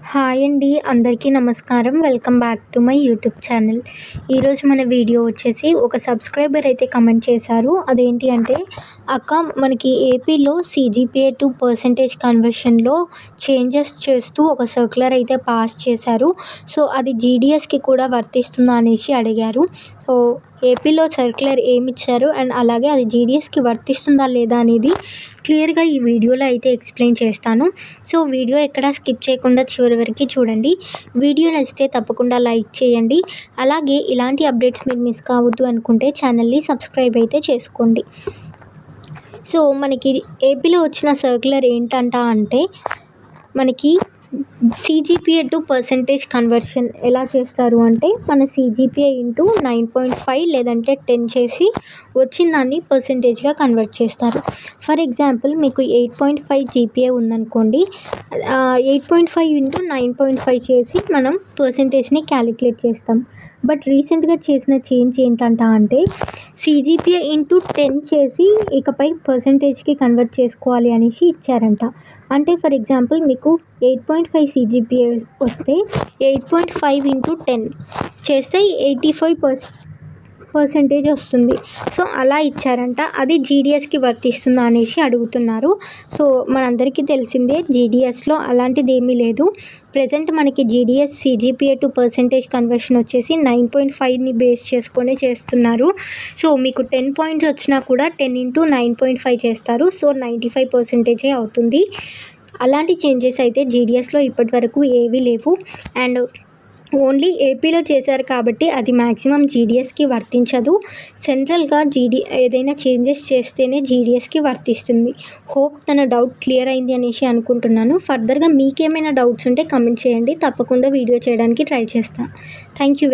Hi అండి. అందరికీ నమస్కారం. Welcome back to my YouTube channel. ఈరోజు మన వీడియో వచ్చేసి ఒక సబ్స్క్రైబర్ అయితే కమెంట్ చేశారు. అదేంటి అంటే, అక్క మనకి ఏపీలో సీజీపీఏ టు పర్సెంటేజ్ కన్వర్షన్‌లో చేంజెస్ చేస్తూ ఒక సర్క్యులర్ అయితే పాస్ చేశారు. సో, అది జీడీఎస్‌కి కూడా వర్తిస్తుందా అనేసి అడిగారు. సో, ఏపీలో సర్క్యులర్ ఏమిచ్చారు అండ్ అలాగే అది జీడీఎస్‌కి వర్తిస్తుందా లేదా అనేది క్లియర్‌గా ఈ వీడియోలో అయితే ఎక్స్‌ప్లెయిన్ చేస్తాను. సో, వీడియో ఎక్కడ స్కిప్ చేయకుండా చివరి వరకు చూడండి. వీడియో నచ్చితే తప్పకుండా లైక్ చేయండి. అలాగే ఇలాంటి అప్డేట్స్ మీరు మిస్ కావద్దు అనుకుంటే ఛానల్‌ని సబ్స్క్రైబ్ అయితే చేసుకోండి. సో, మనకి ఏపీలో వచ్చిన సర్క్యులర్ ఏంటంట అంటే, మనకి సీజీపీఏ టు పర్సెంటేజ్ కన్వర్షన్ ఎలా చేస్తారు అంటే, మన సీజీపీఏ ఇంటూ 9.5 లేదంటే 10 చేసి వచ్చిన దాన్ని పర్సెంటేజ్‌గా కన్వర్ట్ చేస్తారు. ఫర్ ఎగ్జాంపుల్ మీకు 8.5 జీపీఏ ఉందనుకోండి. 8.5 ఇంటూ 9.5 చేసి మనం పర్సెంటేజ్‌ని క్యాలిక్యులేట్ చేస్తాం. బట్ రీసెంట్‌గా చేసిన చేంజ్ ఏంటంట అంటే, సీజీపీఏ ఇంటూ 10 చేసి ఇకపై పర్సెంటేజ్‌కి కన్వర్ట్ చేసుకోవాలి అనేసి ఇచ్చారంట. అంటే ఫర్ ఎగ్జాంపుల్ మీకు 8.5 సీజీపీఏ వస్తే 8.5 ఇంటూ 10 చేస్తే 85% వస్తుంది. సో, అలా ఇచ్చారంట. అది జీడీఎస్‌కి వర్తిస్తుందా అనేసి అడుగుతున్నారు. సో, మనందరికీ తెలిసిందే జీడీఎస్‌లో అలాంటిది ఏమీ లేదు. ప్రెజెంట్ మనకి GDS CGPA to percentage conversion వచ్చేసి 9.5ని బేస్ చేసుకొని చేస్తున్నారు. సో, మీకు 10 పాయింట్స్ వచ్చినా కూడా 10 ఇంటూ 9.5 చేస్తారు. సో, 95% అవుతుంది. అలాంటి చేంజెస్ అయితే జీడీఎస్‌లో ఇప్పటివరకు ఏవీ లేవు. అండ్ ఓన్లీ ఏపీలో చేశారు కాబట్టి అది మ్యాక్సిమం జీడీఎస్‌కి వర్తించదు. సెంట్రల్‌గా ఏదైనా చేంజెస్ చేస్తేనే జీడీఎస్‌కి వర్తిస్తుంది. హోప్ తన డౌట్ క్లియర్ అయింది అనేసి అనుకుంటున్నాను. ఫర్దర్‌గా మీకేమైనా డౌట్స్ ఉంటే కమెంట్ చేయండి. తప్పకుండా వీడియో చేయడానికి ట్రై చేస్తాను. Thank you.